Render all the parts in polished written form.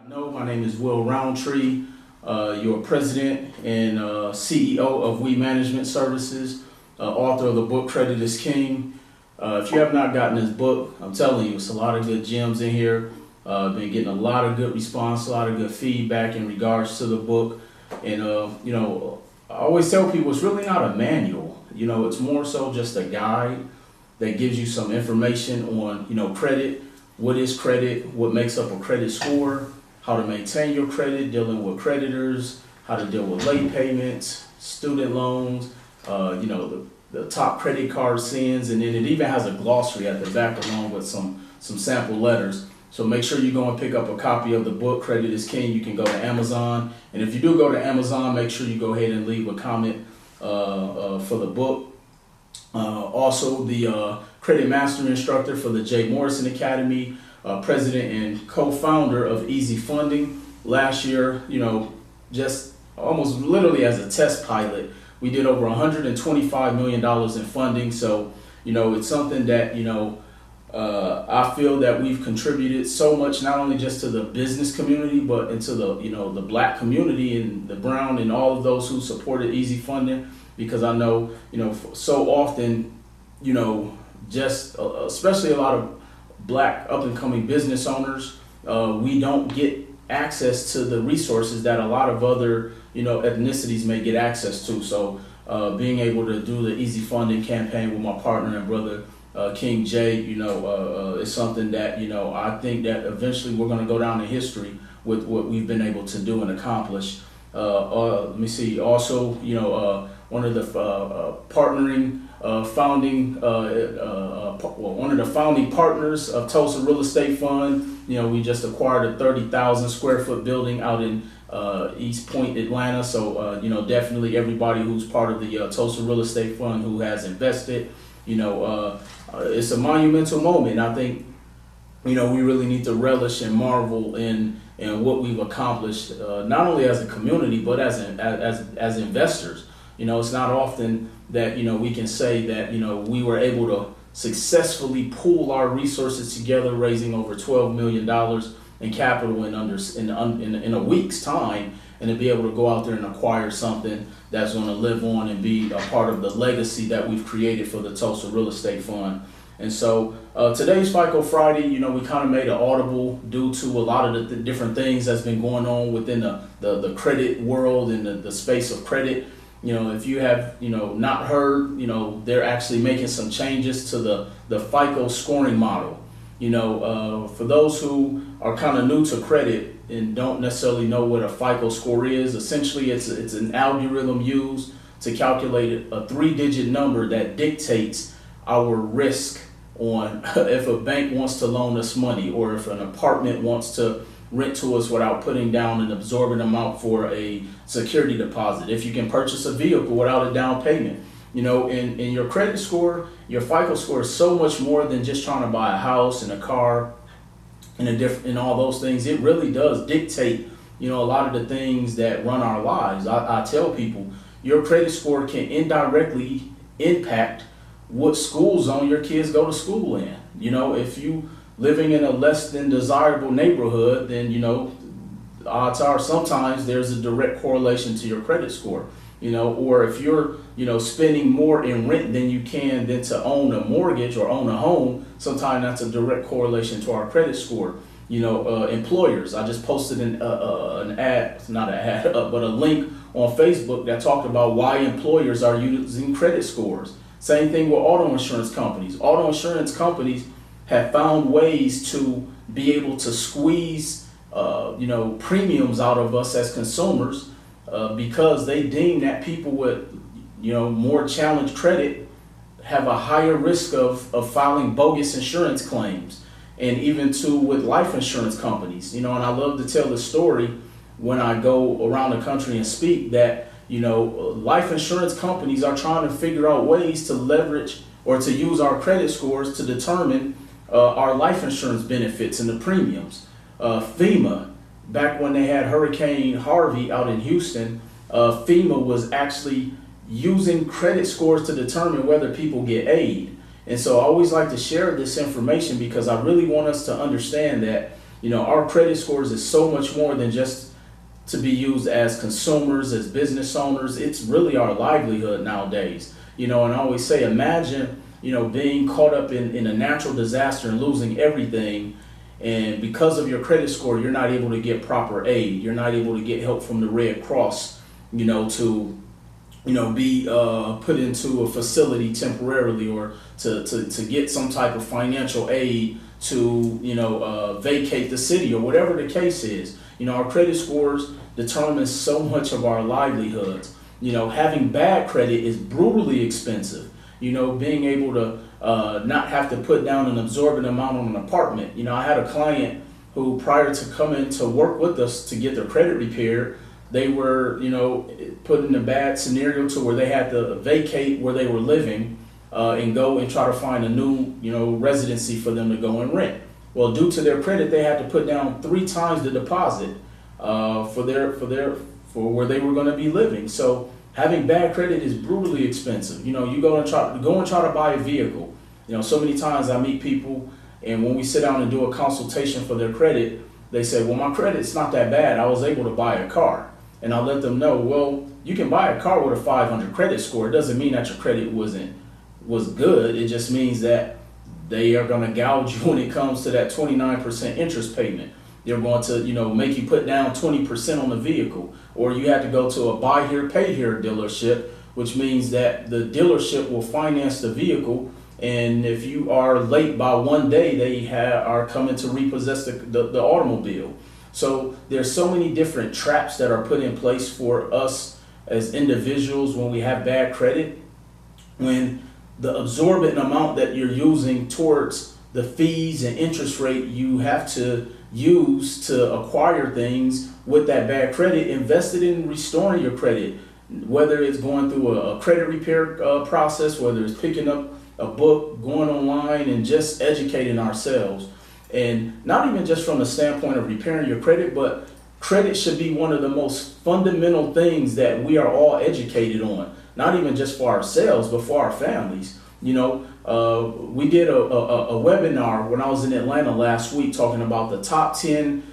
No, my name is Roundtree, your president and CEO of We Management Services, author of the book Credit is King. If you have not gotten this book, I'm telling you, it's a lot of good gems in here. Been getting a lot of good response, a lot of good feedback in regards to the book. And, I always tell people it's really not a manual. It's more so just a guide that gives you some information on, credit, what is credit, what makes up a credit score, how to maintain your credit, dealing with creditors, how to deal with late payments, student loans, the top credit card sins, and then it even has a glossary at the back along with some sample letters. So make sure you go and pick up a copy of the book, Credit is King. You can go to Amazon. And if you do go to Amazon, make sure you go ahead and leave a comment for the book. Also, the Credit Master Instructor for the Jay Morrison Academy, president and co-founder of Easy Funding. Last year, just almost literally as a test pilot, we did over $125 million in funding. So, it's something that, I feel that we've contributed so much, not only just to the business community, but into the black community and the brown and all of those who supported Easy Funding, because I know, so often, just especially a lot of black up and coming business owners, we don't get access to the resources that a lot of other, ethnicities may get access to. So being able to do the Easy Funding campaign with my partner and brother, King Jay, is something that, I think that eventually we're going to go down in history with what we've been able to do and accomplish. Let me see. Also, one of the one of the founding partners of Tulsa Real Estate Fund. We just acquired a 30,000 square foot building out in East Point, Atlanta. So, definitely everybody who's part of the Tulsa Real Estate Fund who has invested, it's a monumental moment. I think, we really need to relish and marvel in what we've accomplished, not only as a community, but as investors. It's not often that, we can say that, we were able to successfully pool our resources together, raising over $12 million in capital in a week's time, and to be able to go out there and acquire something that's going to live on and be a part of the legacy that we've created for the Tulsa Real Estate Fund. And so today's FICO Friday, we kind of made an audible due to a lot of the different things that's been going on within the credit world and the space of credit. If you have, not heard, they're actually making some changes to the FICO scoring model. For those who are kind of new to credit and don't necessarily know what a FICO score is, essentially it's an algorithm used to calculate a 3-digit number that dictates our risk on if a bank wants to loan us money, or if an apartment wants to rent to us without putting down an absorbent amount for a security deposit, if you can purchase a vehicle without a down payment. In your credit score, your FICO score is so much more than just trying to buy a house and a car and all those things. It really does dictate, a lot of the things that run our lives. I tell people, your credit score can indirectly impact what school zone your kids go to school in. If you living in a less than desirable neighborhood, then, odds are sometimes there's a direct correlation to your credit score. Or if you're, spending more in rent than you can than to own a mortgage or own a home, sometimes that's a direct correlation to our credit score. Employers, I just posted an ad, not an ad, but a link on Facebook that talked about why employers are using credit scores. Same thing with auto insurance companies. Auto insurance companies have found ways to be able to squeeze, premiums out of us as consumers, because they deem that people with, more challenged credit have a higher risk of filing bogus insurance claims, and even with life insurance companies. And I love to tell the story when I go around the country and speak that, life insurance companies are trying to figure out ways to leverage or to use our credit scores to determine our life insurance benefits and the premiums. FEMA, back when they had Hurricane Harvey out in Houston, FEMA was actually using credit scores to determine whether people get aid. And so I always like to share this information because I really want us to understand that Our credit scores is so much more than just to be used as consumers, as business owners. It's really our livelihood nowadays. And I always say, imagine, being caught up in a natural disaster and losing everything. And because of your credit score, you're not able to get proper aid. You're not able to get help from the Red Cross, to be put into a facility temporarily, or to get some type of financial aid to, vacate the city, or whatever the case is. Our credit scores determine so much of our livelihoods. Having bad credit is brutally expensive. Being able to not have to put down an absorbent amount on an apartment. I had a client who, prior to coming to work with us to get their credit repaired, they were, put in a bad scenario to where they had to vacate where they were living and go and try to find a new, residency for them to go and rent. Well, due to their credit, they had to put down 3 times the deposit for where they were going to be living. So having bad credit is brutally expensive. You go and try to buy a vehicle. So many times I meet people, and when we sit down and do a consultation for their credit, they say, well, my credit's not that bad. I was able to buy a car. And I'll let them know, well, you can buy a car with a 500 credit score. It doesn't mean that your credit was good. It just means that they are going to gouge you when it comes to that 29% interest payment. They're going to, make you put down 20% on the vehicle, or you have to go to a buy here, pay here dealership, which means that the dealership will finance the vehicle. And if you are late by 1 day, they are coming to repossess the automobile. So there's so many different traps that are put in place for us as individuals when we have bad credit, when the absorbent amount that you're using towards the fees and interest rate you have to use to acquire things with that bad credit, invested in restoring your credit, whether it's going through a credit repair process, whether it's picking up a book, going online, and just educating ourselves. And not even just from the standpoint of repairing your credit, but credit should be one of the most fundamental things that we are all educated on, not even just for ourselves, but for our families. We did a webinar when I was in Atlanta last week talking about the top 10,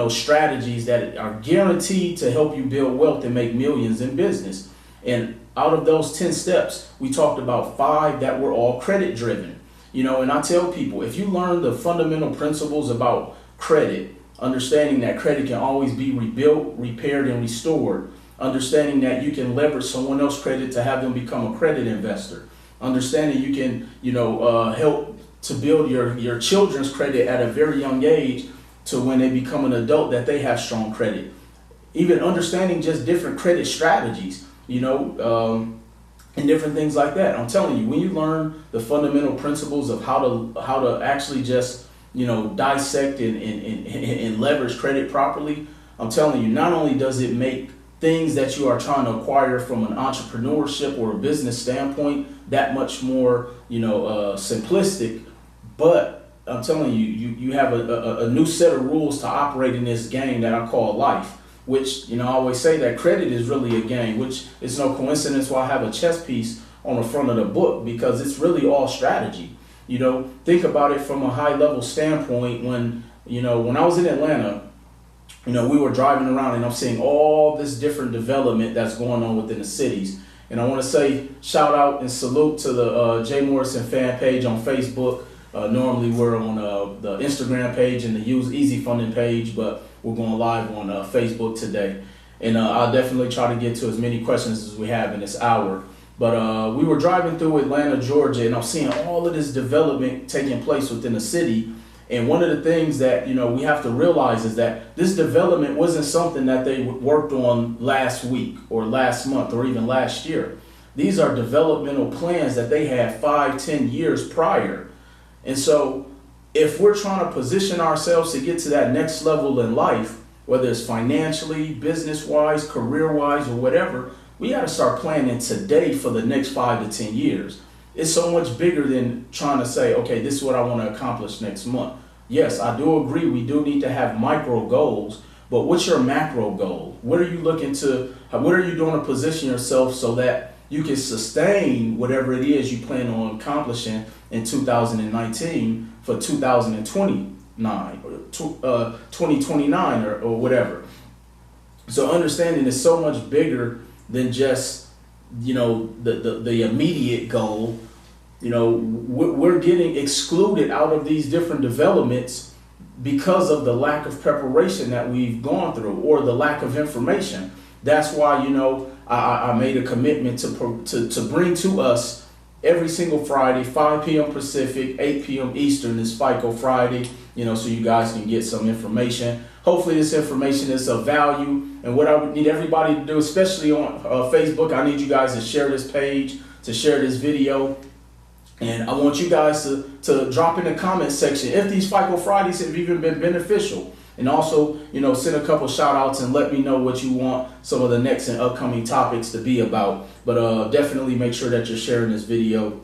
strategies that are guaranteed to help you build wealth and make millions in business. And out of those 10 steps, we talked about 5 that were all credit driven. And I tell people, if you learn the fundamental principles about credit, understanding that credit can always be rebuilt, repaired, and restored, understanding that you can leverage someone else's credit to have them become a credit investor, understanding you can, help to build your children's credit at a very young age to when they become an adult that they have strong credit, even understanding just different credit strategies, and different things like that. I'm telling you, when you learn the fundamental principles of how to actually just, dissect and leverage credit properly, I'm telling you, not only does it make things that you are trying to acquire from an entrepreneurship or a business standpoint that much more, simplistic, but I'm telling you, you have a new set of rules to operate in this game that I call life, which, I always say that credit is really a game, which is no coincidence why I have a chess piece on the front of the book, because it's really all strategy. Think about it from a high level standpoint. When I was in Atlanta, we were driving around and I'm seeing all this different development that's going on within the cities. And I want to say shout out and salute to the Jay Morrison fan page on Facebook. Normally we're on the Instagram page and the Easy Funding page, but we're going live on Facebook today. And I'll definitely try to get to as many questions as we have in this hour. But we were driving through Atlanta, Georgia, and I'm seeing all of this development taking place within the city. And one of the things that, we have to realize is that this development wasn't something that they worked on last week or last month or even last year. These are developmental plans that they had 5-10 years prior. And so if we're trying to position ourselves to get to that next level in life, whether it's financially, business-wise, career-wise, or whatever, we got to start planning today for the next 5 to 10 years. It's so much bigger than trying to say, okay, this is what I want to accomplish next month. Yes, I do agree. We do need to have micro goals, but what's your macro goal? What are you what are you doing to position yourself so that you can sustain whatever it is you plan on accomplishing in 2019 for 2020? 2029 or whatever. So understanding is so much bigger than just, the immediate goal. We're getting excluded out of these different developments because of the lack of preparation that we've gone through, or the lack of information. That's why, I made a commitment to bring to us every single Friday, 5 p.m. Pacific, 8 p.m. Eastern is FICO Friday, so you guys can get some information. Hopefully this information is of value. And what I would need everybody to do, especially on Facebook, I need you guys to share this page, to share this video. And I want you guys to drop in the comment section if these FICO Fridays have even been beneficial. And also, send a couple shout outs and let me know what you want some of the next and upcoming topics to be about. But definitely make sure that you're sharing this video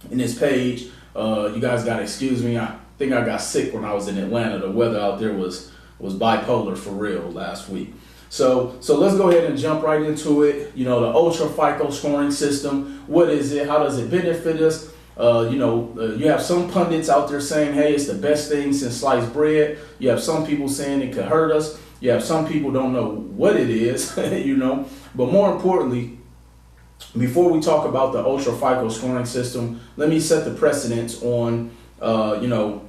and this page. You guys got to excuse me. I think I got sick when I was in Atlanta. The weather out there was bipolar for real last week. So let's go ahead and jump right into it. The Ultra FICO scoring system. What is it? How does it benefit us? You have some pundits out there saying, hey, it's the best thing since sliced bread. You have some people saying it could hurt us. You have some people don't know what it is, But more importantly, before we talk about the Ultra FICO scoring system, let me set the precedence on, the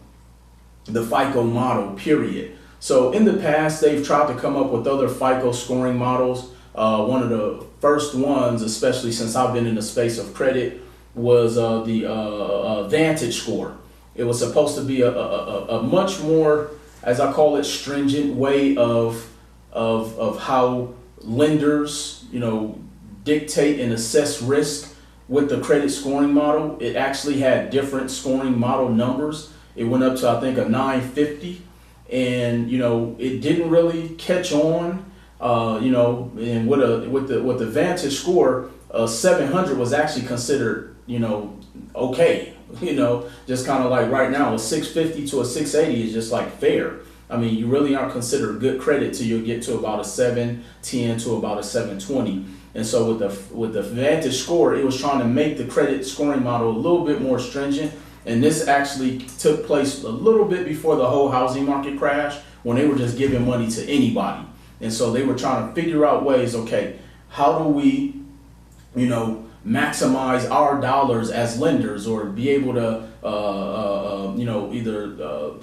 FICO model, period. So in the past, they've tried to come up with other FICO scoring models. One of the first ones, especially since I've been in the space of credit, was the Vantage score. It was supposed to be a much more, as I call it, stringent way of how lenders, dictate and assess risk with the credit scoring model. It actually had different scoring model numbers. It went up to, I think, a 950. And it didn't really catch on, and with the Vantage score, 700 was actually considered, okay, just kind of like right now, a 650 to a 680 is just like fair. I mean, you really aren't considered good credit till you get to about a 710 to about a 720. And so with the Vantage score, it was trying to make the credit scoring model a little bit more stringent. And this actually took place a little bit before the whole housing market crash, when they were just giving money to anybody. And so they were trying to figure out ways, okay, how do we, maximize our dollars as lenders, or be able to, either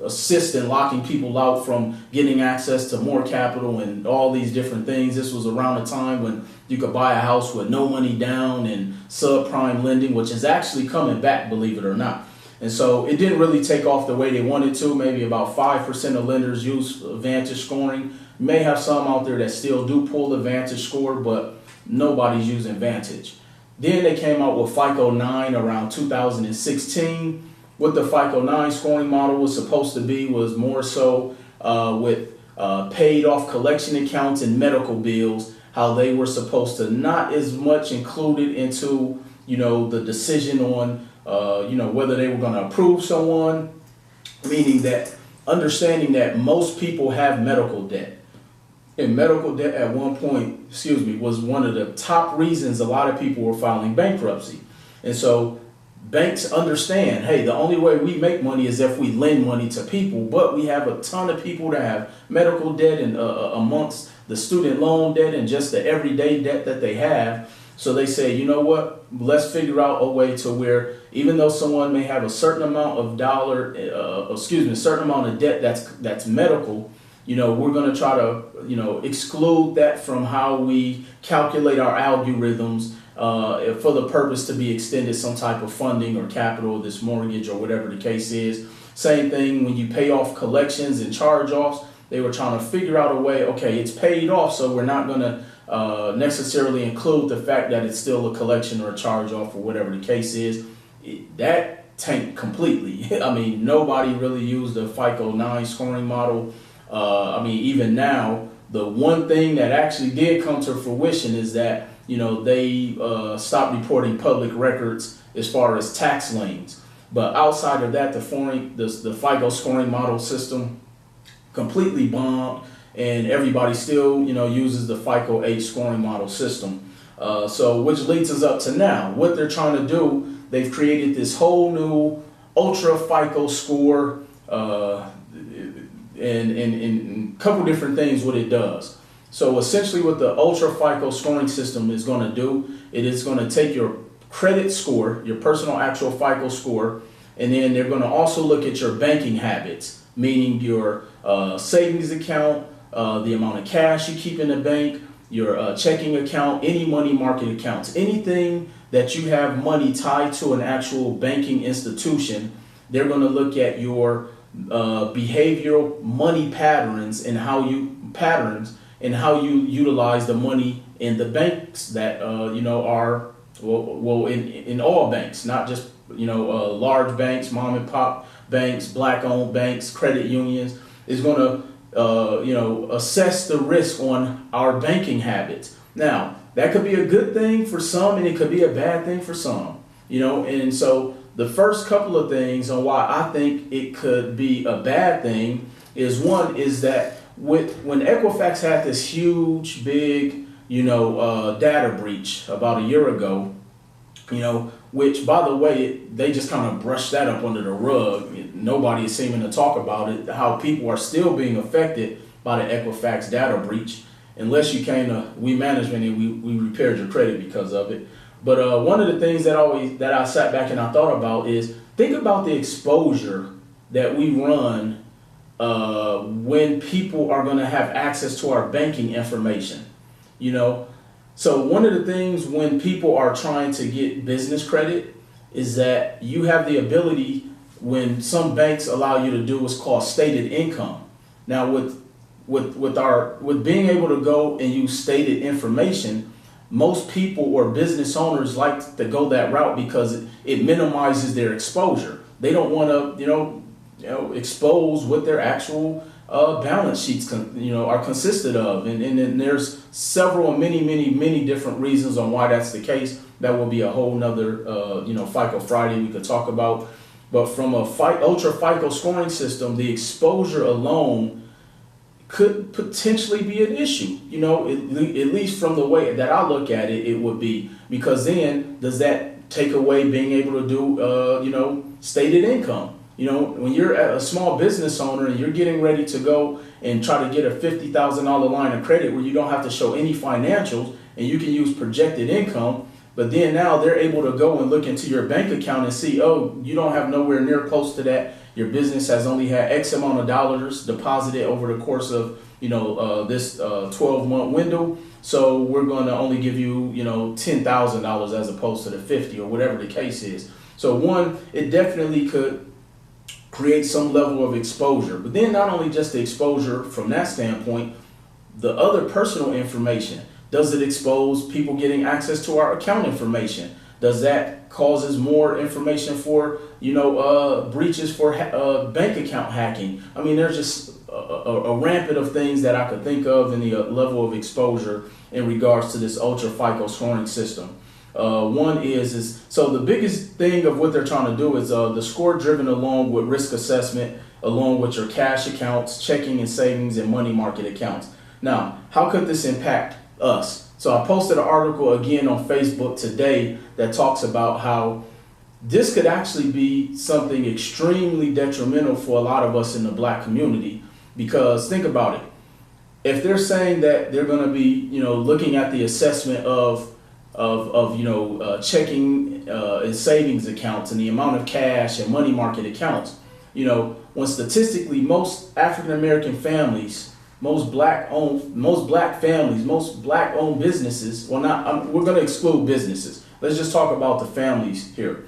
assist in locking people out from getting access to more capital and all these different things. This was around the time when you could buy a house with no money down and subprime lending, which is actually coming back, believe it or not. And so it didn't really take off the way they wanted to. Maybe about 5% of lenders use Vantage scoring. You may have some out there that still do pull the Vantage score, but nobody's using Vantage. Then they came out with FICO 9 around 2016. What the FICO 9 scoring model was supposed to be was more so with paid off collection accounts and medical bills, how they were supposed to not as much included into, the decision on, whether they were going to approve someone, meaning that understanding that most people have medical debt. And medical debt at one point, was one of the top reasons a lot of people were filing bankruptcy. And so banks understand, hey, the only way we make money is if we lend money to people, but we have a ton of people that have medical debt and amongst the student loan debt and just the everyday debt that they have. So they say, you know what, let's figure out a way to where even though someone may have a certain amount of certain amount of debt that's medical, we're going to try to, exclude that from how we calculate our algorithms for the purpose to be extended some type of funding or capital, this mortgage or whatever the case is. Same thing when you pay off collections and charge-offs. They were trying to figure out a way, okay, it's paid off, so we're not going to necessarily include the fact that it's still a collection or a charge-off or whatever the case is. That tanked completely. I mean, nobody really used the FICO 9 scoring model. Even now, the one thing that actually did come to fruition is that, they stopped reporting public records as far as tax liens. But outside of that, the FICO scoring model system completely bombed, and everybody still, uses the FICO 8 scoring model system. So which leads us up to now. What they're trying to do, they've created this whole new Ultra FICO score and a couple different things what it does. So essentially what the Ultra FICO scoring system is going to do, it is going to take your credit score, your personal actual FICO score, and then they're going to also look at your banking habits, meaning your savings account, the amount of cash you keep in the bank, your checking account, any money market accounts, anything that you have money tied to an actual banking institution. They're going to look at your behavioral money patterns and how you utilize the money in the banks that are in all banks, not just large banks, mom and pop banks, black owned banks, credit unions. Is going to assess the risk on our banking habits. Now that could be a good thing for some, and it could be a bad thing for some. And so the first couple of things on why I think it could be a bad thing is one is that when Equifax had this huge, big, data breach about a year ago, which by the way, they just kind of brushed that up under the rug. Nobody is seeming to talk about it, how people are still being affected by the Equifax data breach, unless you came to We Management and we repaired your credit because of it. But one of the things that I sat back and I thought about is, think about the exposure that we run when people are going to have access to our banking information. So one of the things when people are trying to get business credit is that you have the ability, when some banks allow you to do what's called stated income. Now with being able to go and use stated information, most people or business owners like to go that route because it minimizes their exposure. They don't want to, expose what their actual balance sheets are consisted of, and then there's many different reasons on why that's the case. That will be a whole nother FICO Friday we could talk about. But from a Ultra FICO scoring system, the exposure alone could potentially be an issue. At least from the way that I look at it, it would be, because then does that take away being able to do stated income? When you're a small business owner and you're getting ready to go and try to get a $50,000 line of credit where you don't have to show any financials and you can use projected income, but then now they're able to go and look into your bank account and see, oh, you don't have nowhere near close to that. Your business has only had X amount of dollars deposited over the course of this 12-month window. So we're going to only give you $10,000 as opposed to the 50 or whatever the case is. So one, it definitely could create some level of exposure. But then not only just the exposure from that standpoint, the other personal information. Does it expose people getting access to our account information? Does that causes more information for, breaches for bank account hacking? I mean, there's just a rampant of things that I could think of in the level of exposure in regards to this Ultra FICO scoring system. One is so the biggest thing of what they're trying to do is the score driven along with risk assessment, along with your cash accounts, checking and savings, and money market accounts. Now, how could this impact us? So I posted an article again on Facebook today that talks about how this could actually be something extremely detrimental for a lot of us in the black community, because think about it. If they're saying that they're going to be, looking at the assessment of checking and savings accounts and the amount of cash and money market accounts, when statistically most African American families, most black families, most black owned businesses, we're going to exclude businesses. Let's just talk about the families here.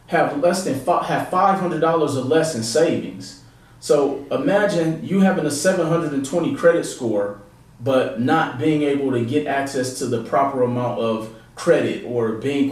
Have $500 or less in savings. So imagine you having a 720 credit score, but not being able to get access to the proper amount of credit, or being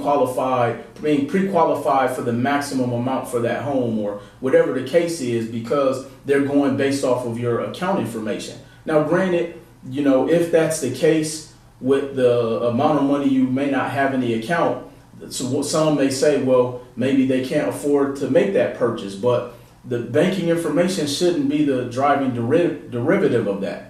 pre-qualified for the maximum amount for that home, or whatever the case is, because they're going based off of your account information. Now, granted, if that's the case with the amount of money you may not have in the account, so some may say, well, maybe they can't afford to make that purchase, but the banking information shouldn't be the driving derivative of that.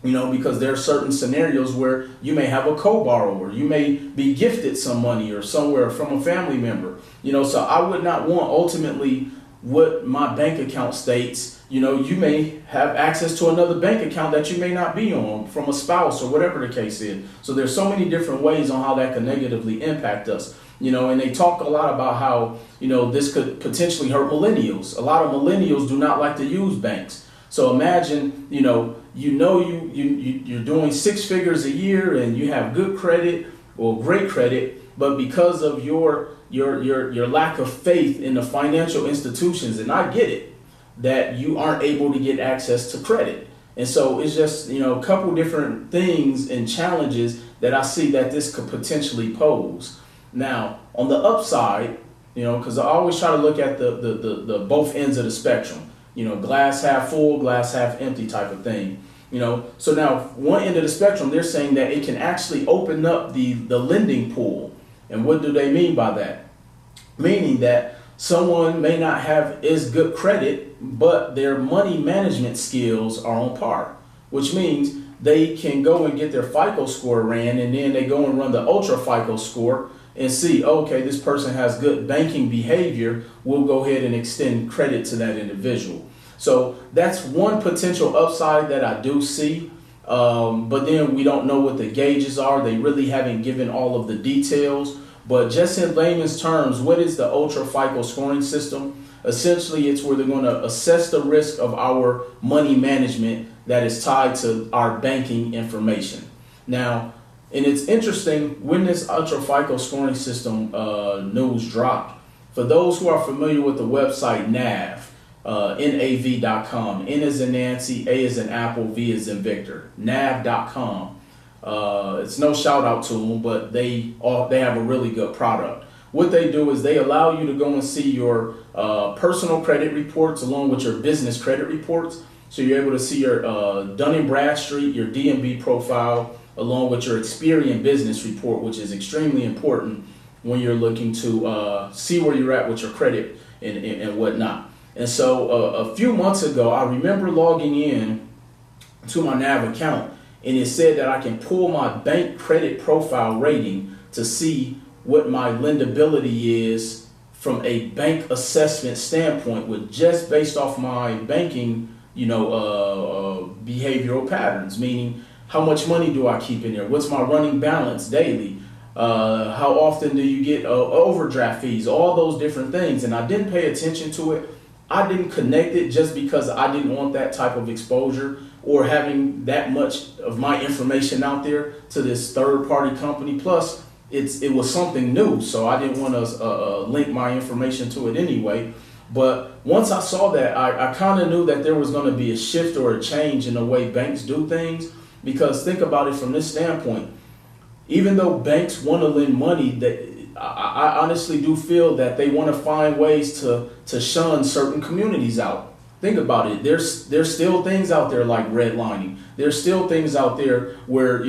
Because there are certain scenarios where you may have a co-borrower, you may be gifted some money or somewhere from a family member. So I would not want ultimately what my bank account states, you may have access to another bank account that you may not be on from a spouse or whatever the case is. So there's so many different ways on how that can negatively impact us. And they talk a lot about how, this could potentially hurt millennials. A lot of millennials do not like to use banks. So imagine, you're doing 6 figures a year and you have good credit or great credit, but because of your lack of faith in the financial institutions, and I get it, that you aren't able to get access to credit. And so it's just, a couple different things and challenges that I see that this could potentially pose. Now, on the upside, because I always try to look at the both ends of the spectrum, glass half full, glass half empty type of thing. So now one end of the spectrum, they're saying that it can actually open up the lending pool. And what do they mean by that? Meaning that someone may not have as good credit, but their money management skills are on par, which means they can go and get their FICO score ran, and then they go and run the ultra FICO score and see, okay, this person has good banking behavior. We'll go ahead and extend credit to that individual. So that's one potential upside that I do see. But then we don't know what the gauges are. They really haven't given all of the details. But just in layman's terms, what is the ultra FICO scoring system? Essentially, it's where they're going to assess the risk of our money management that is tied to our banking information. Now, and it's interesting when this ultra FICO scoring system news dropped. For those who are familiar with the website NAV, NAV.com, N as in Nancy, A as in Apple, V as in Victor, NAV.com. It's no shout out to them, but they have a really good product. What they do is they allow you to go and see your personal credit reports along with your business credit reports. So you're able to see your Dun & Bradstreet, your D&B profile, along with your Experian business report, which is extremely important when you're looking to see where you're at with your credit and whatnot. And so a few months ago, I remember logging in to my NAV account, and it said that I can pull my bank credit profile rating to see what my lendability is from a bank assessment standpoint, with just based off my banking, behavioral patterns, meaning how much money do I keep in there? What's my running balance daily? How often do you get overdraft fees? All those different things. And I didn't pay attention to it. I didn't connect it just because I didn't want that type of exposure or having that much of my information out there to this third-party company. Plus, it was something new, so I didn't want to link my information to it anyway. But once I saw that, I kind of knew that there was going to be a shift or a change in the way banks do things. Because think about it from this standpoint, even though banks want to lend money, that I honestly do feel that they want to find ways to shun certain communities out. Think about it. There's still things out there like redlining. There's still things out there where,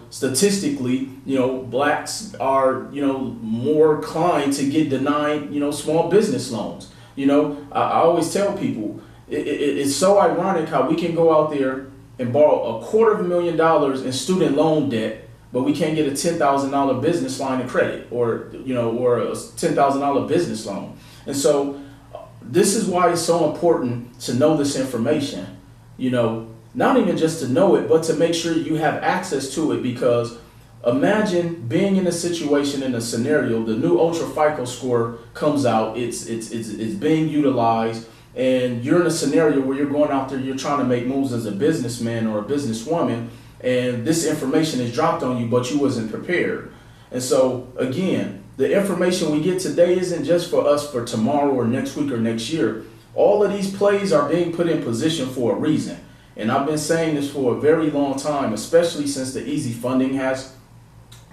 statistically, blacks are, more inclined to get denied, small business loans. I always tell people it's so ironic how we can go out there and borrow $250,000 in student loan debt, but we can't get a $10,000 business line of credit or a $10,000 business loan. And so this is why it's so important to know this information, not even just to know it, but to make sure you have access to it. Because imagine being in a situation, in a scenario, the new Ultra FICO score comes out, it's being utilized, and you're in a scenario where you're going out there, you're trying to make moves as a businessman or a businesswoman, and this information is dropped on you, but you wasn't prepared. And so again, the information we get today isn't just for us for tomorrow or next week or next year. All of these plays are being put in position for a reason. And I've been saying this for a very long time, especially since the easy funding has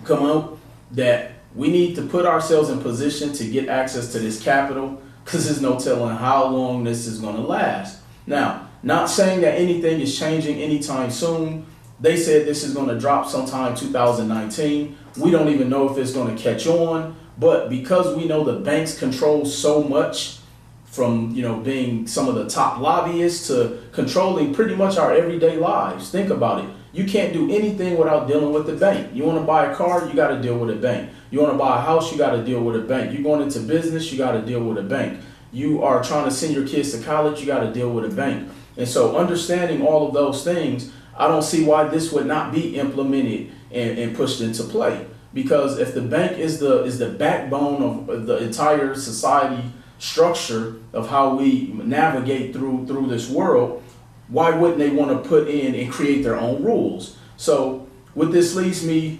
come out, that we need to put ourselves in position to get access to this capital, because there's no telling how long this is going to last. Now, not saying that anything is changing anytime soon. They said this is going to drop sometime 2019. We don't even know if it's going to catch on. But because we know the banks control so much, from being some of the top lobbyists to controlling pretty much our everyday lives. Think about it. You can't do anything without dealing with the bank. You want to buy a car, you got to deal with a bank. You want to buy a house, you got to deal with a bank. You're going into business, you got to deal with a bank. you are trying to send your kids to college, you got to deal with a bank. And so understanding all of those things, I don't see why this would not be implemented and pushed into play. Because if the bank is the backbone of the entire society structure of how we navigate through this world, why wouldn't they want to put in and create their own rules? So what this leads me,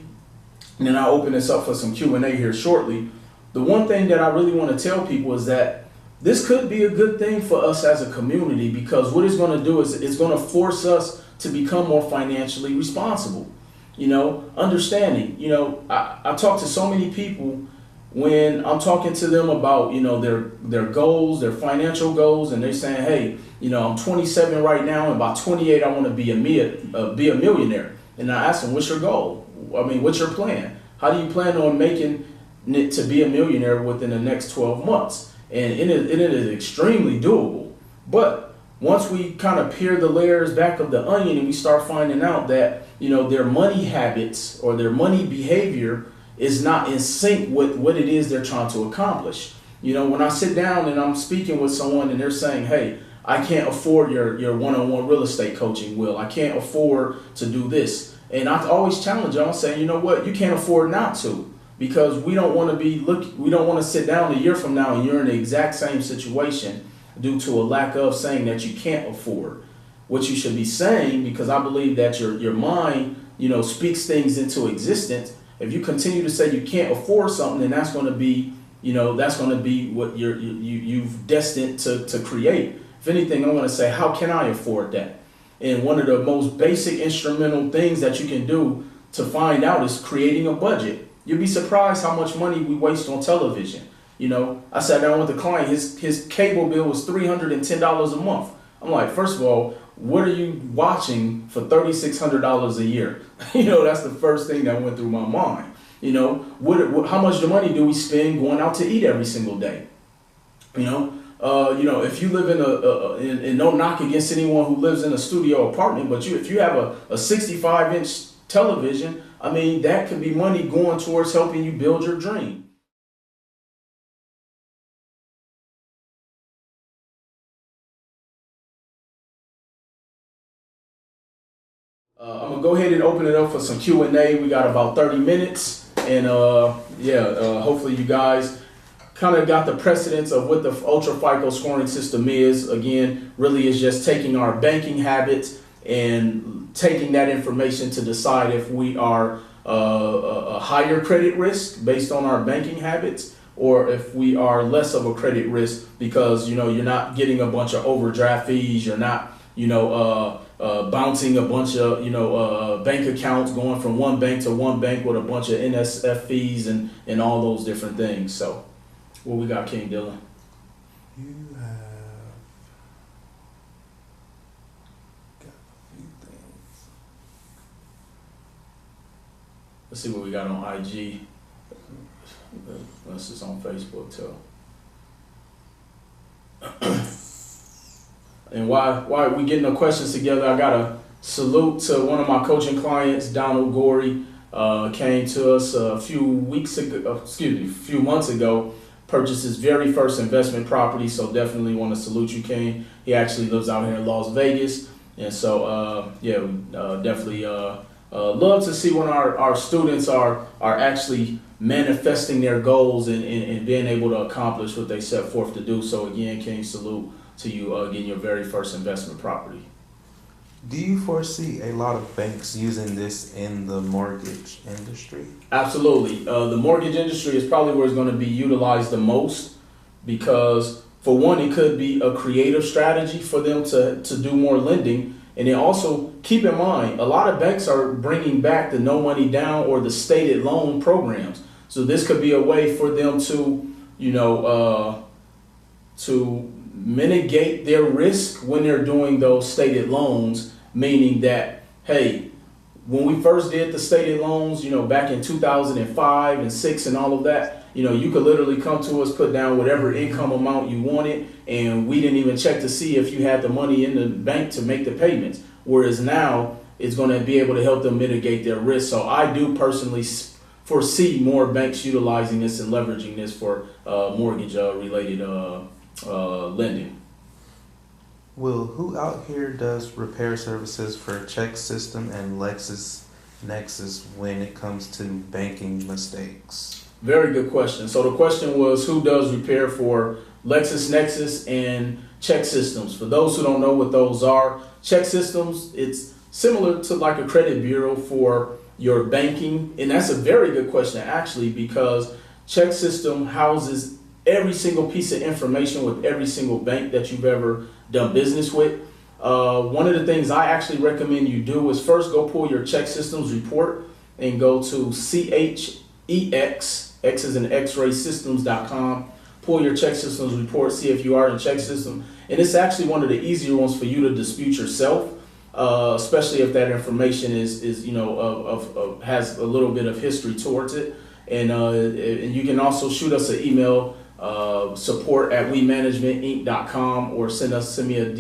and then I'll open this up for some Q&A here shortly. The one thing that I really want to tell people is that this could be a good thing for us as a community, because what it's going to do is it's going to force us to become more financially responsible. Understanding, I talk to so many people when I'm talking to them about, their goals, their financial goals, and they're saying, hey, I'm 27 right now, and by 28, I want to be a millionaire. And I ask them, what's your goal? I mean, what's your plan? How do you plan on making it to be a millionaire within the next 12 months? And it is extremely doable. But once we kind of peel the layers back of the onion and we start finding out that, their money habits or their money behavior is not in sync with what it is they're trying to accomplish. When I sit down and I'm speaking with someone and they're saying, hey, I can't afford your one-on-one real estate coaching, Will. I can't afford to do this. And I always challenge them. I'm saying, you know what? You can't afford not to, because we don't want to sit down a year from now and you're in the exact same situation due to a lack of saying that you can't afford. What you should be saying, because I believe that your mind, speaks things into existence. If you continue to say you can't afford something, then that's going to be, what you've destined to create. If anything, I'm going to say, how can I afford that? And one of the most basic instrumental things that you can do to find out is creating a budget. You'll be surprised how much money we waste on television. I sat down with a client, his cable bill was $310 a month. I'm like, first of all, what are you watching for $3,600 a year? That's the first thing that went through my mind. How much money do we spend going out to eat every single day? If you live in no knock against anyone who lives in a studio apartment, but if you have a 65-inch television, I mean, that could be money going towards helping you build your dream. I'm gonna go ahead and open it up for some Q&A. We got about 30 minutes, and hopefully you guys kind of got the precedence of what the Ultra Fico scoring system is. Again, really is just taking our banking habits and taking that information to decide if we are a higher credit risk based on our banking habits, or if we are less of a credit risk because you're not getting a bunch of overdraft fees, you're not bouncing a bunch of bank accounts, going from one bank to one bank with a bunch of NSF fees and all those different things. So what we got, King Dylan? You have got a few things. Let's see what we got on IG. Unless it's on Facebook too. And why we getting the questions together, I got a salute to one of my coaching clients, Donald Gorey. Came to us a few months ago, purchased his very first investment property. So definitely want to salute you, King. He actually lives out here in Las Vegas. And so, definitely love to see when our students are actually manifesting their goals and being able to accomplish what they set forth to do. So again, King, salute to you getting your very first investment property. Do you foresee a lot of banks using this in the mortgage industry? Absolutely. The mortgage industry is probably where it's going to be utilized the most, because for one, it could be a creative strategy for them to do more lending. And then also keep in mind, a lot of banks are bringing back the no money down or the stated loan programs. So this could be a way for them to, to mitigate their risk when they're doing those stated loans, meaning that, hey, when we first did the stated loans, back in 2005 and 6 and all of that, you could literally come to us, put down whatever income amount you wanted, and we didn't even check to see if you had the money in the bank to make the payments. Whereas now it's going to be able to help them mitigate their risk. So I do personally foresee more banks utilizing this and leveraging this for mortgage related lending. Will, who out here does repair services for check system and LexisNexis when it comes to banking mistakes? Very good question. So the question was, who does repair for LexisNexis and check systems? For those who don't know what those are, check systems, it's similar to like a credit bureau for your banking. And that's a very good question, actually, because check system houses every single piece of information with every single bank that you've ever done business with. One of the things I actually recommend you do is first go pull your check systems report and go to CHEX, X is in X-ray systems.com. Pull your check systems report, see if you are in check system. And it's actually one of the easier ones for you to dispute yourself, especially if that information is has a little bit of history towards it. And you can also shoot us an email, support@wemanagementinc.com, or send me a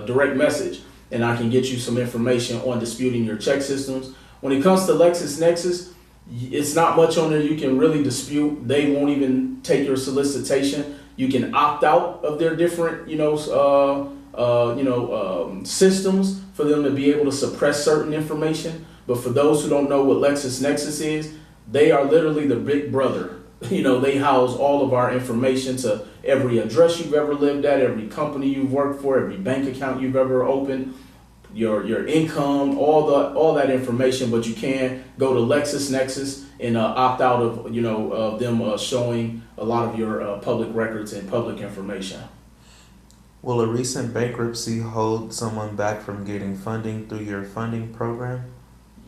direct message, and I can get you some information on disputing your check systems. When it comes to LexisNexis, it's not much on there you can really dispute. They won't even take your solicitation. You can opt out of their different, systems for them to be able to suppress certain information. But for those who don't know what LexisNexis is, they are literally the big brother. They house all of our information to every address you've ever lived at, every company you've worked for, every bank account you've ever opened, your income, all that information. But you can go to LexisNexis and opt out of them showing a lot of your public records and public information. Will a recent bankruptcy hold someone back from getting funding through your funding program?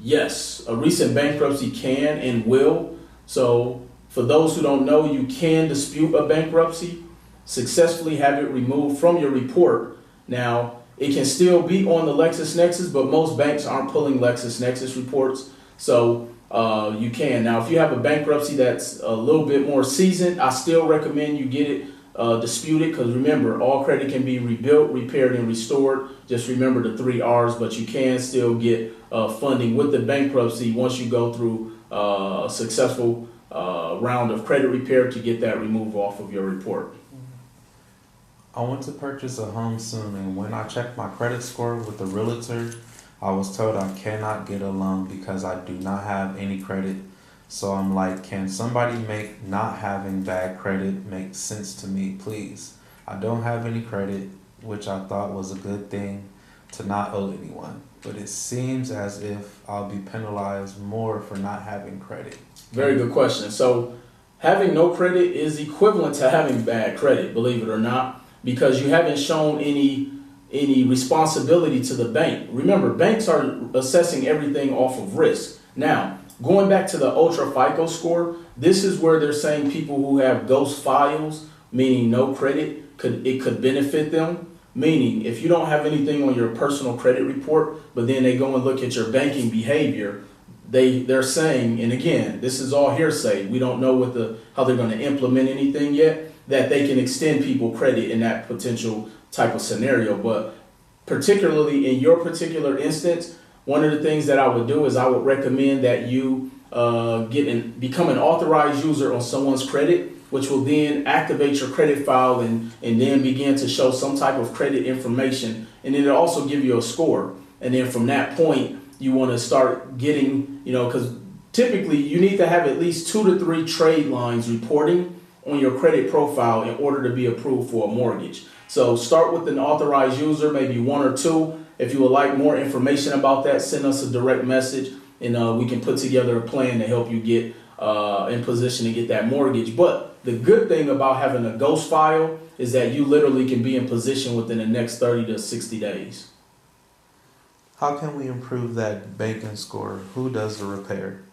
Yes, a recent bankruptcy can and will. So for those who don't know, you can dispute a bankruptcy, successfully have it removed from your report. Now, it can still be on the LexisNexis, but most banks aren't pulling LexisNexis reports. So you can. Now, if you have a bankruptcy that's a little bit more seasoned, I still recommend you get it disputed, because remember, all credit can be rebuilt, repaired, and restored. Just remember the 3 R's, but you can still get funding with the bankruptcy once you go through a successful round of credit repair to get that removed off of your report. I want to purchase a home soon, and when I checked my credit score with the realtor, I was told I cannot get a loan because I do not have any credit. So I'm like, can somebody make not having bad credit make sense to me, please? I don't have any credit, which I thought was a good thing to not owe anyone. But it seems as if I'll be penalized more for not having credit. Very good question. So having no credit is equivalent to having bad credit, believe it or not, because you haven't shown any responsibility to the bank. Remember, banks are assessing everything off of risk. Now, going back to the ultra FICO score, this is where they're saying people who have ghost files, meaning no credit, could benefit them. Meaning, if you don't have anything on your personal credit report, but then they go and look at your banking behavior, they're saying, and again, this is all hearsay, we don't know how they're going to implement anything yet, that they can extend people credit in that potential type of scenario. But particularly in your particular instance, one of the things that I would do is I would recommend that you become an authorized user on someone's credit, which will then activate your credit file and then begin to show some type of credit information. And then it'll also give you a score. And then from that point, you want to start getting, because typically you need to have at least 2 to 3 trade lines reporting on your credit profile in order to be approved for a mortgage. So start with an authorized user, maybe 1 or 2. If you would like more information about that, send us a direct message, and we can put together a plan to help you get in position to get that mortgage. But the good thing about having a ghost file is that you literally can be in position within the next 30 to 60 days. How can we improve that banking score? Who does the repair?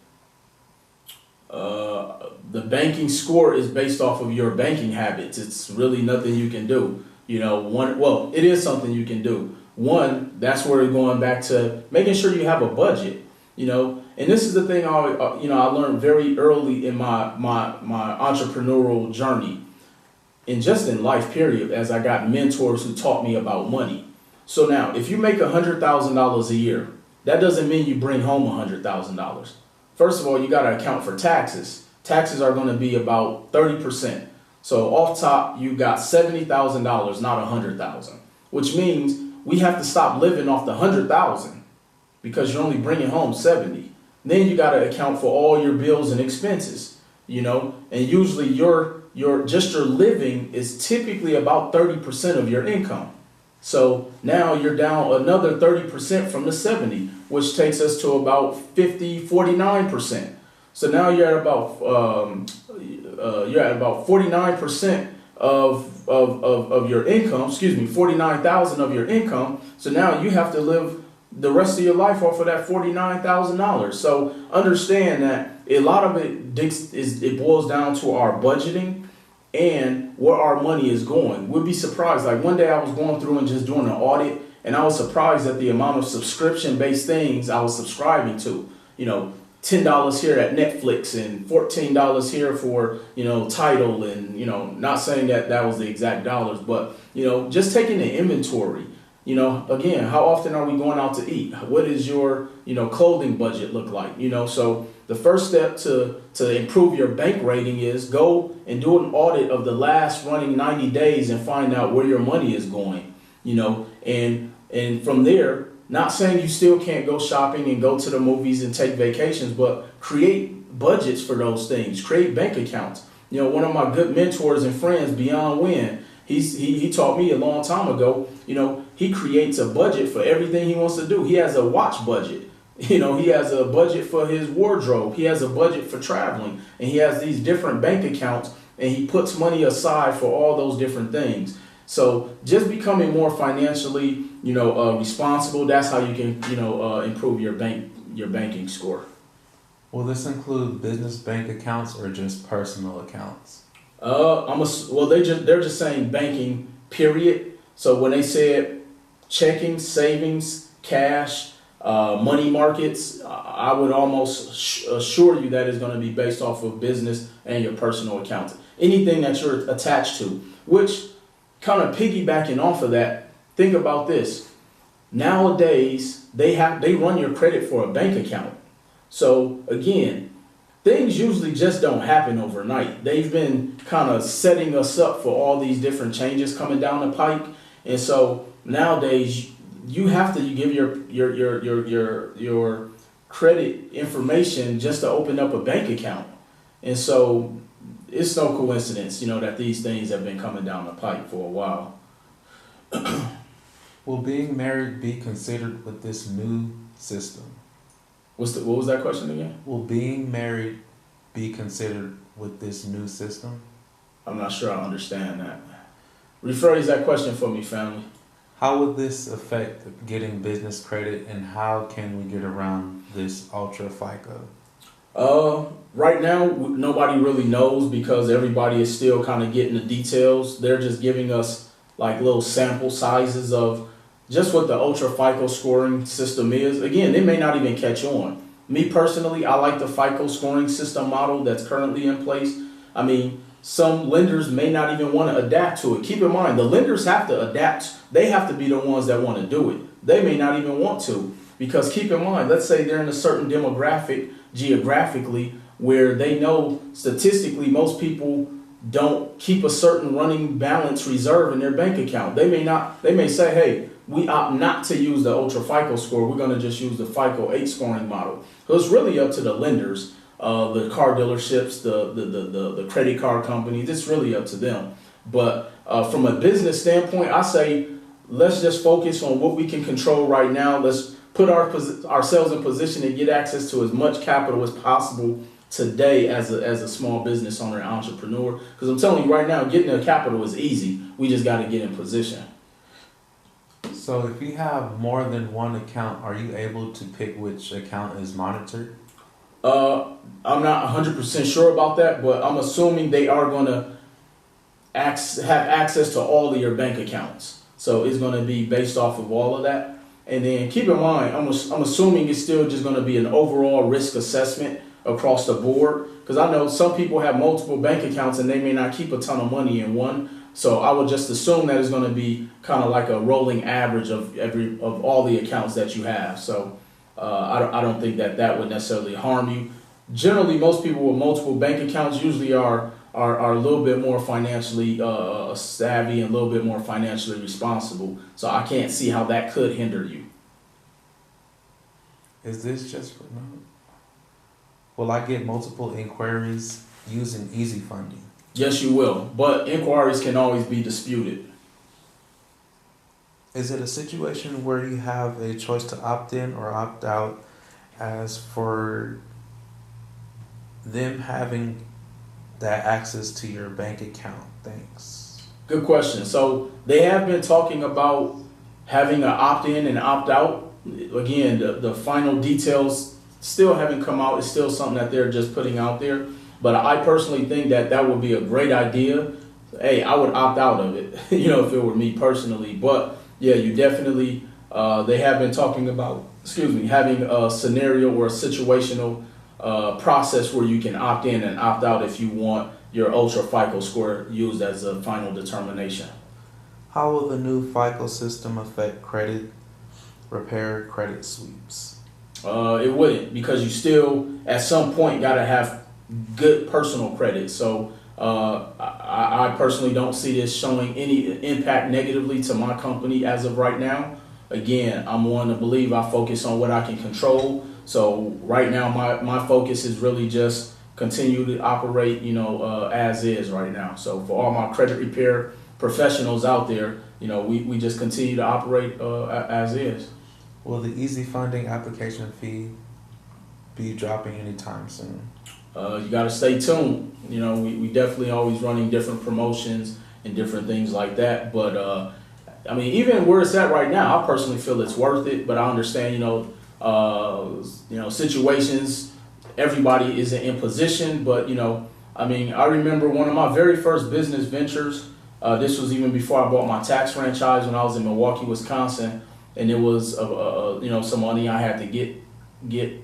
The banking score is based off of your banking habits. It's really nothing you can do. It is something you can do. One, that's where we're going back to making sure you have a budget. And this is the thing I learned very early in my entrepreneurial journey, and just in life period, as I got mentors who taught me about money. So now, if you make $100,000 a year, that doesn't mean you bring home $100,000. First of all, you got to account for taxes. Taxes are going to be about 30%. So off top, you got $70,000, not $100,000, which means we have to stop living off the $100,000 because you're only bringing home 70. Then you got to account for all your bills and expenses, and usually your living is typically about 30% of your income. So now you're down another 30% from the 70, which takes us to about 49%. So now you're at about 49% of your income. 49,000 of your income. So now you have to live the rest of your life off of that $49,000. So understand that a lot of it boils down to our budgeting and where our money is going. We'd be surprised. Like one day I was going through and just doing an audit, and I was surprised at the amount of subscription-based things I was subscribing to. $10 here at Netflix and $14 here for, Tidal, and, not saying that was the exact dollars, but, just taking the inventory. Again, how often are we going out to eat? What is your, clothing budget look like? So the first step to improve your bank rating is go and do an audit of the last running 90 days and find out where your money is going, and from there, not saying you still can't go shopping and go to the movies and take vacations, but create budgets for those things, create bank accounts. One of my good mentors and friends, Beyond Win, he taught me a long time ago, he creates a budget for everything he wants to do. He has a watch budget. He has a budget for his wardrobe. He has a budget for traveling. And he has these different bank accounts, and he puts money aside for all those different things. So just becoming more financially, responsible, that's how you can, improve your banking score. Will this include business bank accounts or just personal accounts? They're just saying banking, period. So when they said checking, savings, cash, money markets, I would almost assure you that is going to be based off of business and your personal accounts. Anything that you're attached to, which kind of piggybacking off of that, think about this. Nowadays, they run your credit for a bank account. So again, things usually just don't happen overnight. They've been kind of setting us up for all these different changes coming down the pike. And so nowadays, you have to give your credit information just to open up a bank account. And so it's no coincidence, that these things have been coming down the pipe for a while. Will being married be considered with this new system? What was that question again? Will being married be considered with this new system? I'm not sure I understand that. Rephrase that question for me, family. How would this affect getting business credit, and how can we get around this ultra FICO? Right now, nobody really knows because everybody is still kind of getting the details. They're just giving us like little sample sizes of just what the ultra FICO scoring system is. Again, they may not even catch on. Me personally, I like the FICO scoring system model that's currently in place. I mean, some lenders may not even want to adapt to it. Keep in mind, the lenders have to adapt. They have to be the ones that want to do it. They may not even want to, because keep in mind, let's say they're in a certain demographic geographically where they know statistically most people don't keep a certain running balance reserve in their bank account. They may say, hey, we opt not to use the ultra FICO score. We're going to just use the FICO 8 scoring model. So it's really up to the lenders, the car dealerships, the credit card companies. It's really up to them. But from a business standpoint, I say let's just focus on what we can control right now. Let's put ourselves in position to get access to as much capital as possible today as a small business owner and entrepreneur. Because I'm telling you right now, getting the capital is easy. We just got to get in position. So if you have more than one account, are you able to pick which account is monitored? I'm not 100% sure about that, but I'm assuming they are going to have access to all of your bank accounts. So it's going to be based off of all of that. And then keep in mind, I'm assuming it's still just going to be an overall risk assessment across the board. Because I know some people have multiple bank accounts and they may not keep a ton of money in one. So I would just assume that it's going to be kind of like a rolling average of all the accounts that you have. So I don't think that would necessarily harm you. Generally, most people with multiple bank accounts usually are are a little bit more financially savvy and a little bit more financially responsible. So I can't see how that could hinder you. Is this just for no? Will I get multiple inquiries using easy funding? Yes, you will, but inquiries can always be disputed. Is it a situation where you have a choice to opt in or opt out, as for them having that access to your bank account? Thanks. Good question. So they have been talking about having an opt-in and opt-out. Again, the final details still haven't come out. It's still something that they're just putting out there. But I personally think that that would be a great idea. Hey, I would opt out of it, if it were me personally. But yeah, you definitely, they have been talking about, having a scenario or a situational process where you can opt in and opt out if you want your Ultra FICO score used as a final determination. How will the new FICO system affect credit repair credit sweeps? It wouldn't, because you still at some point got to have good personal credit. So I personally don't see this showing any impact negatively to my company as of right now. Again, I'm one to believe I focus on what I can control. So right now my focus is really just continue to operate, as is right now. So for all my credit repair professionals out there, we just continue to operate as is. Will the easy funding application fee be dropping anytime soon? You got to stay tuned. We definitely always running different promotions and different things like that. But even where it's at right now, I personally feel it's worth it. But I understand, situations, everybody isn't in position. But I remember one of my very first business ventures. This was even before I bought my tax franchise when I was in Milwaukee, Wisconsin, and it was some money I had to get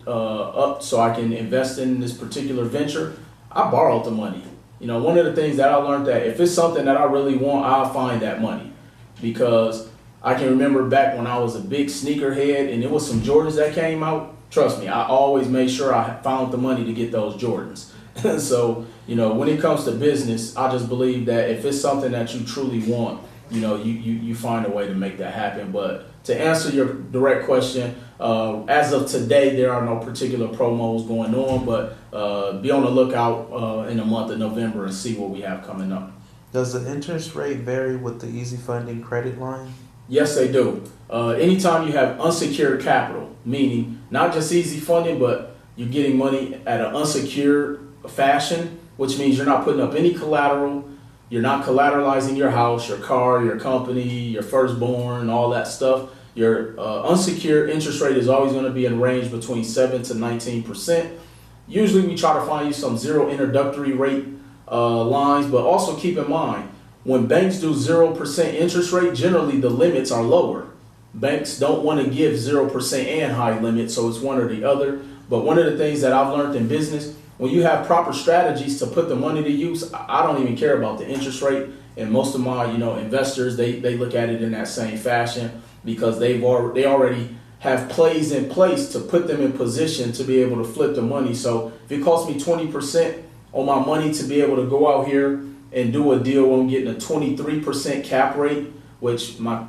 up so I can invest in this particular venture. I borrowed the money. One of the things that I learned, that if it's something that I really want, I'll find that money, because I can remember back when I was a big sneakerhead and there was some Jordans that came out. Trust me, I always made sure I found the money to get those Jordans. So, when it comes to business, I just believe that if it's something that you truly want, you find a way to make that happen. But to answer your direct question, as of today, there are no particular promos going on, but be on the lookout in the month of November and see what we have coming up. Does the interest rate vary with the easy funding credit line? Yes, they do. Anytime you have unsecured capital, meaning not just easy funding, but you're getting money at an unsecured fashion, which means you're not putting up any collateral. You're not collateralizing your house, your car, your company, your firstborn, all that stuff. Your unsecured interest rate is always going to be in range between 7 to 19%. Usually we try to find you some zero introductory rate lines, but also keep in mind, when banks do 0% interest rate, generally the limits are lower. Banks don't want to give 0% and high limits, so it's one or the other. But one of the things that I've learned in business, when you have proper strategies to put the money to use, I don't even care about the interest rate. And most of my, investors, they look at it in that same fashion, because they already have plays in place to put them in position to be able to flip the money. So if it costs me 20% on my money to be able to go out here and do a deal where I'm getting a 23% cap rate, which my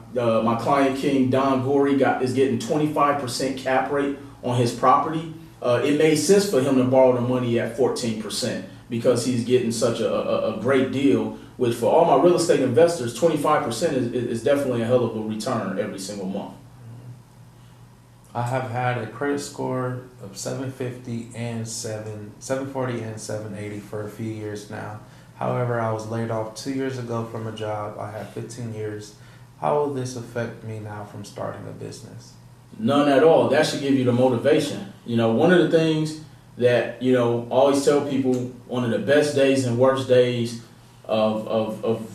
client King Don Gorey is getting 25% cap rate on his property. It made sense for him to borrow the money at 14%, because he's getting such a great deal, which for all my real estate investors, 25% is definitely a hell of a return every single month. I have had a credit score of 740 and 780 for a few years now. However, I was laid off 2 years ago from a job I had 15 years. How will this affect me now from starting a business? None at all. That should give you the motivation. One of the things that, always tell people, one of the best days and worst days of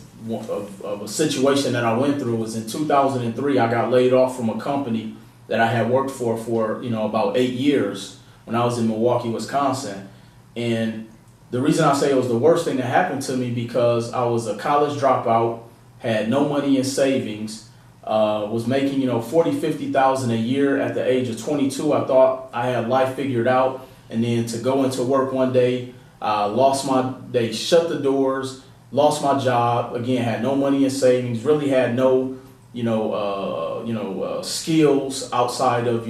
a situation that I went through was in 2003. I got laid off from a company that I had worked for about 8 years when I was in Milwaukee, Wisconsin. And the reason I say it was the worst thing that happened to me, because I was a college dropout, had no money in savings, was making, $40,000-$50,000 a year at the age of 22. I thought I had life figured out. And then to go into work one day, They shut the doors, lost my job, again, had no money in savings, really had no, skills outside of,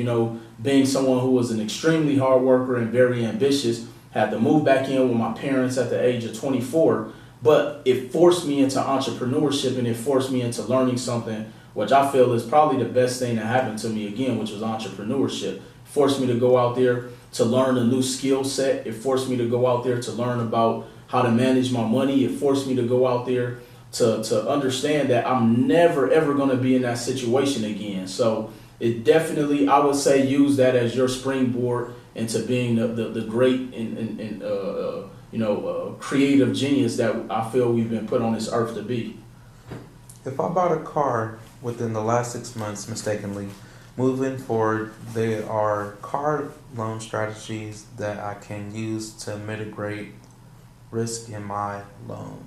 being someone who was an extremely hard worker and very ambitious. Had to move back in with my parents at the age of 24, but it forced me into entrepreneurship and it forced me into learning something, which I feel is probably the best thing that happened to me again, which was entrepreneurship. It forced me to go out there to learn a new skill set. It forced me to go out there to learn about how to manage my money. It forced me to go out there to understand that I'm never, ever going to be in that situation again. So it definitely, I would say, use that as your springboard into being the great and creative genius that I feel we've been put on this earth to be. If I bought a car within the last 6 months mistakenly, moving forward, there are car loan strategies that I can use to mitigate risk in my loan.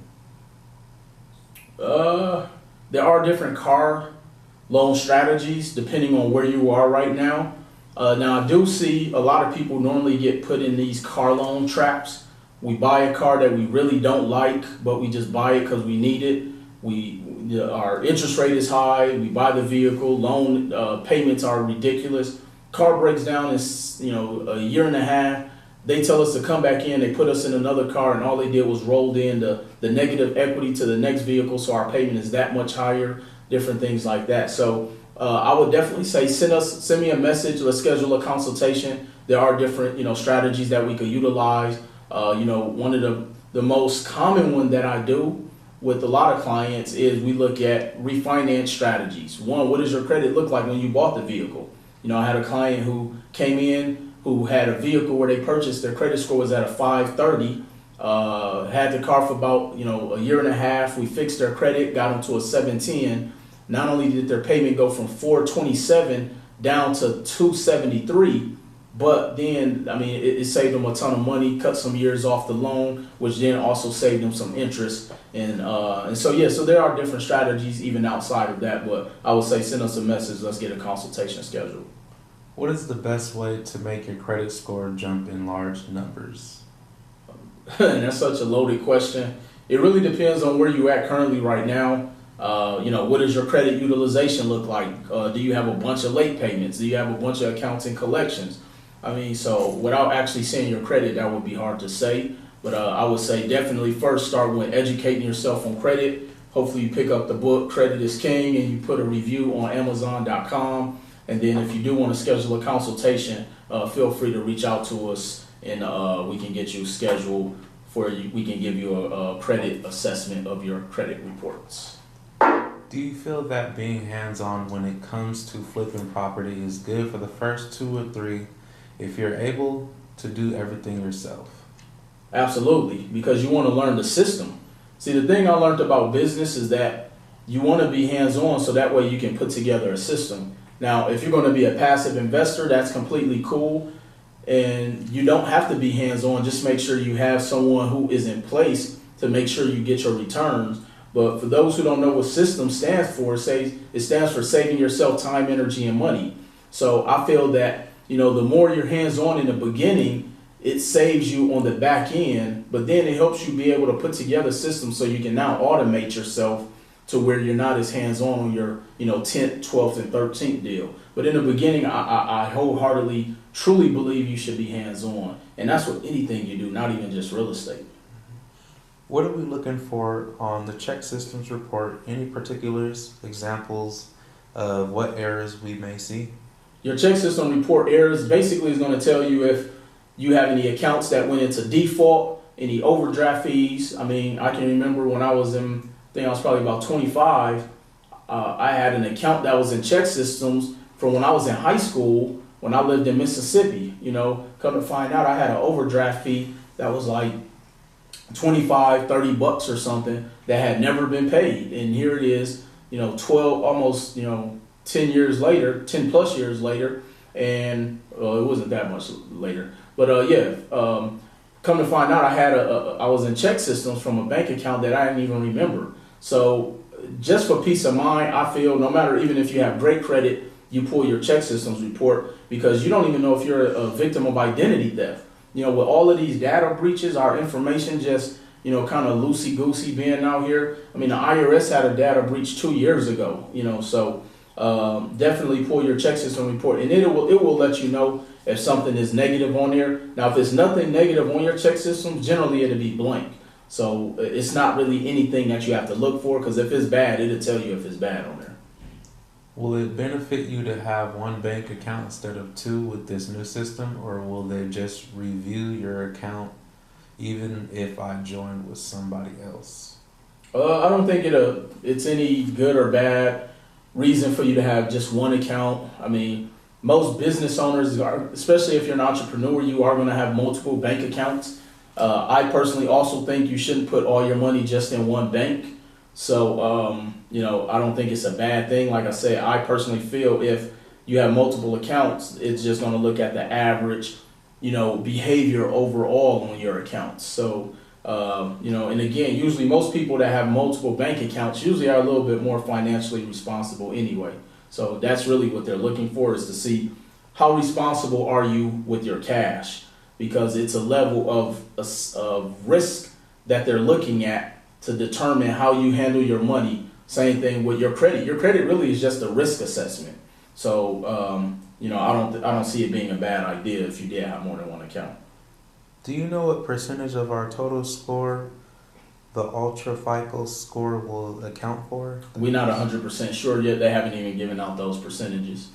There are different car loan strategies depending on where you are right now. Now, I do see a lot of people normally get put in these car loan traps. We buy a car that we really don't like, but we just buy it because we need it. Our interest rate is high. We buy the vehicle. Loan payments are ridiculous. Car breaks down in a year and a half. They tell us to come back in. They put us in another car, and all they did was rolled in the negative equity to the next vehicle, so our payment is that much higher. Different things like that. So I would definitely say send me a message. Let's schedule a consultation. There are different strategies that we could utilize. One of the most common one that I do with a lot of clients is we look at refinance strategies. One, what does your credit look like when you bought the vehicle? I had a client who came in who had a vehicle where they purchased, their credit score was at a 530, had the car for about a year and a half. We fixed their credit, got them to a 710. Not only did their payment go from 427 down to 273, but then it saved them a ton of money, cut some years off the loan, which then also saved them some interest. And so there are different strategies even outside of that, but I would say send us a message. Let's get a consultation scheduled. What is the best way to make your credit score jump in large numbers? And that's such a loaded question. It really depends on where you're at currently right now. What does your credit utilization look like? Do you have a bunch of late payments? Do you have a bunch of accounts and collections? So without actually seeing your credit, that would be hard to say. But I would say definitely first start with educating yourself on credit. Hopefully you pick up the book, Credit is King, and you put a review on Amazon.com. And then if you do want to schedule a consultation, feel free to reach out to us and we can get you scheduled for you. We can give you a credit assessment of your credit reports. Do you feel that being hands-on when it comes to flipping property is good for the first 2 or 3 if you're able to do everything yourself? Absolutely, because you want to learn the system. See, the thing I learned about business is that you want to be hands-on so that way you can put together a system. Now, if you're going to be a passive investor, that's completely cool. And you don't have to be hands-on. Just make sure you have someone who is in place to make sure you get your returns. But for those who don't know what system stands for, it stands for saving yourself time, energy, and money. So I feel that, the more you're hands-on in the beginning, it saves you on the back end, but then it helps you be able to put together systems so you can now automate yourself to where you're not as hands-on your 10th, 12th, and 13th deal. But in the beginning, I wholeheartedly, truly believe you should be hands-on. And that's with anything you do, not even just real estate. What are we looking for on the check systems report? Any particulars, examples of what errors we may see? Your check system report errors basically is going to tell you if you have any accounts that went into default, any overdraft fees. I can remember when I was probably about 25, I had an account that was in check systems from when I was in high school, when I lived in Mississippi. Come to find out I had an overdraft fee that was like $25-30 or something that had never been paid. And here it is, 10 years later, 10 plus years later, and it wasn't that much later. But come to find out I was in check systems from a bank account that I didn't even remember. So just for peace of mind, I feel no matter, even if you have great credit, you pull your check systems report because you don't even know if you're a victim of identity theft. with all of these data breaches, our information just, kind of loosey-goosey being out here. I mean, the IRS had a data breach 2 years ago, so definitely pull your check system report, and it will let you know if something is negative on there. Now, if there's nothing negative on your check system, generally it'll be blank. So it's not really anything that you have to look for, because if it's bad, it'll tell you if it's bad on there. Will it benefit you to have one bank account instead of two with this new system, or will they just review your account even if I join with somebody else? I don't think it's any good or bad reason for you to have just one account. I mean, most business owners, especially if you're an entrepreneur, you are going to have multiple bank accounts. I personally also think you shouldn't put all your money just in one bank. So, I don't think it's a bad thing. Like I said, I personally feel if you have multiple accounts, it's just going to look at the average, behavior overall on your accounts. So, and again, usually most people that have multiple bank accounts usually are a little bit more financially responsible anyway. So that's really what they're looking for, is to see how responsible are you with your cash, because it's a level of risk that they're looking at to determine how you handle your money. Same thing with your credit. Your credit really is just a risk assessment. So, I don't see it being a bad idea if you did have more than one account. Do you know what percentage of our total score the Ultra Fico score will account for? We're not 100% sure yet. They haven't even given out those percentages.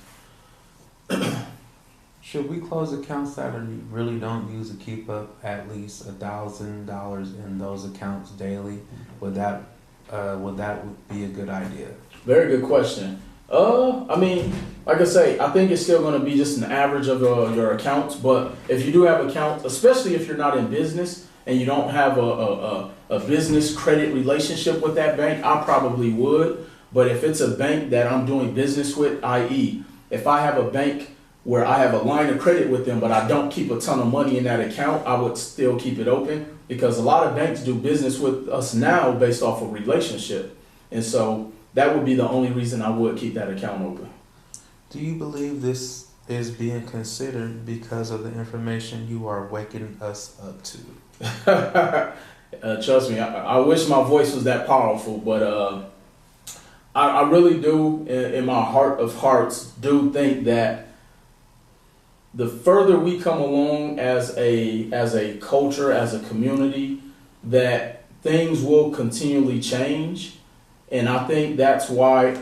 Should we close accounts that we really don't use to keep up at least $1,000 in those accounts daily? Would that be a good idea? Very good question. I mean, like I say, I think it's still going to be just an average of your accounts. But if you do have accounts, especially if you're not in business and you don't have a business credit relationship with that bank, I probably would. But if it's a bank that I'm doing business with, i.e., if I have a bank where I have a line of credit with them, but I don't keep a ton of money in that account, I would still keep it open, because a lot of banks do business with us now based off of relationship. And so that would be the only reason I would keep that account open. Do you believe this is being considered because of the information you are waking us up to? Trust me, I wish my voice was that powerful, but I really do, in my heart of hearts, do think that the further we come along as a culture, as a community, that things will continually change. And I think that's why,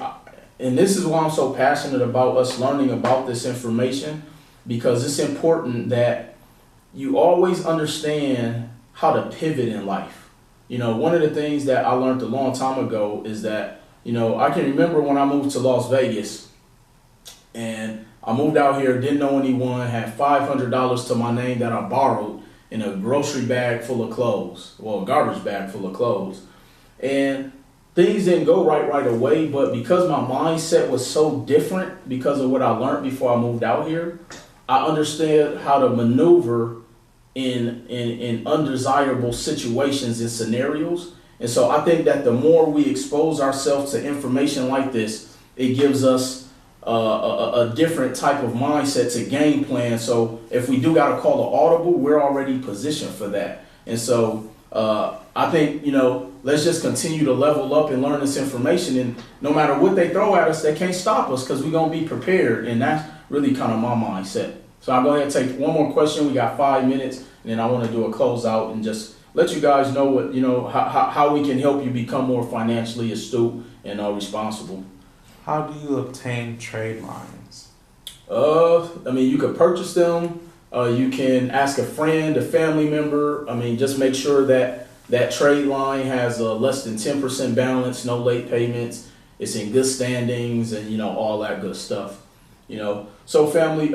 and this is why I'm so passionate about us learning about this information, because it's important that you always understand how to pivot in life. One of the things that I learned a long time ago is that, I can remember when I moved to Las Vegas, and I moved out here, didn't know anyone, had $500 to my name that I borrowed in a grocery bag full of clothes, well, a garbage bag full of clothes. And things didn't go right away, but because my mindset was so different because of what I learned before I moved out here, I understood how to maneuver in undesirable situations and scenarios. And so I think that the more we expose ourselves to information like this, it gives us a different type of mindset to game plan. So if we do got to call an audible, we're already positioned for that. And so I think, let's just continue to level up and learn this information. And no matter what they throw at us, they can't stop us, because we're going to be prepared. And that's really kind of my mindset. So I'll go ahead and take one more question. We got 5 minutes, and then I want to do a closeout and just let you guys know what, how we can help you become more financially astute and responsible. How do you obtain trade lines? You could purchase them. You can ask a friend, a family member. Just make sure that that trade line has less than 10% balance, no late payments. It's in good standings, and all that good stuff. So family,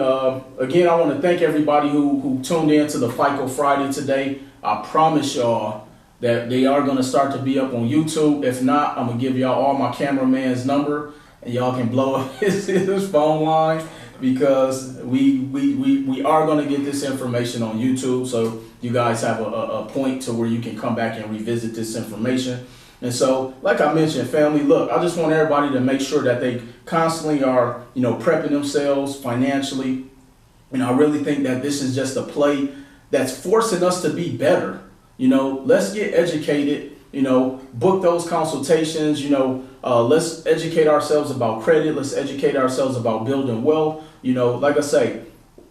again, I want to thank everybody who tuned in to the FICO Friday today. I promise y'all that they are going to start to be up on YouTube. If not, I'm going to give y'all all my cameraman's number, and y'all can blow up his phone line, because we are going to get this information on YouTube, so you guys have a point to where you can come back and revisit this information. And so, like I mentioned, family, look, I just want everybody to make sure that they constantly are, prepping themselves financially. And I really think that this is just a play that's forcing us to be better. You know, let's get educated, you know, book those consultations, you know, let's educate ourselves about credit. Let's educate ourselves about building wealth. You know, like I say,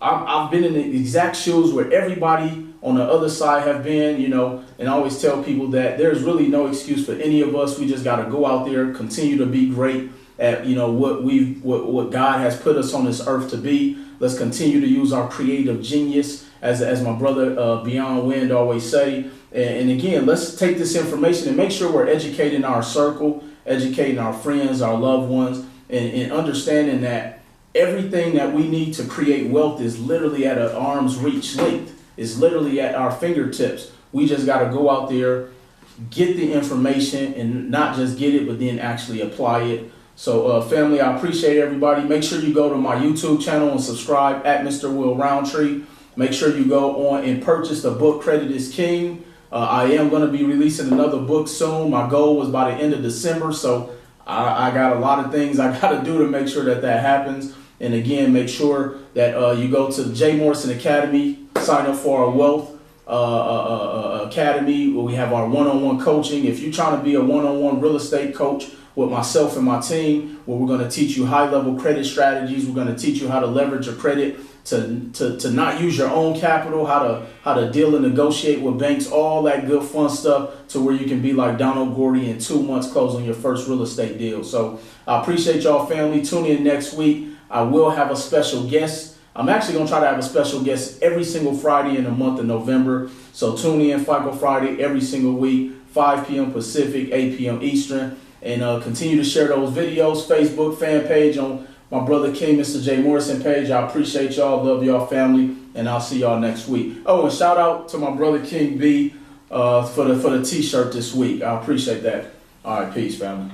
I've been in the exact shoes where everybody on the other side have been, you know, and I always tell people that there's really no excuse for any of us. We just got to go out there, continue to be great at, you know, what God has put us on this earth to be. Let's continue to use our creative genius, as my brother Beyond Wind always say. And again, let's take this information and make sure we're educating our circle, educating our friends, our loved ones, and understanding that everything that we need to create wealth is literally at an arm's reach length. It's literally at our fingertips. We just got to go out there, get the information, and not just get it, but then actually apply it. So family, I appreciate everybody. Make sure you go to my YouTube channel and subscribe at Mr. Will Roundtree. Make sure you go on and purchase the book Credit is King. I am going to be releasing another book soon. My goal was by the end of December. So I got a lot of things I got to do to make sure that happens. And again, make sure that you go to the J. Morrison Academy, sign up for our Wealth Academy, where we have our one-on-one coaching. If you're trying to be a one-on-one real estate coach with myself and my team, where we're going to teach you high-level credit strategies, we're going to teach you how to leverage your credit to not use your own capital, how to deal and negotiate with banks, all that good fun stuff, to where you can be like Donald Gordy in 2 months closing your first real estate deal. So I appreciate y'all, family. Tune in next week. I will have a special guest. I'm actually going to try to have a special guest every single Friday in the month of November. So tune in FICO Friday every single week, 5 p.m. Pacific, 8 p.m. Eastern. And continue to share those videos, Facebook fan page, on my brother King, Mr. J. Morrison page. I appreciate y'all. Love y'all, family. And I'll see y'all next week. Oh, and shout out to my brother King B for the t-shirt this week. I appreciate that. All right, peace, family.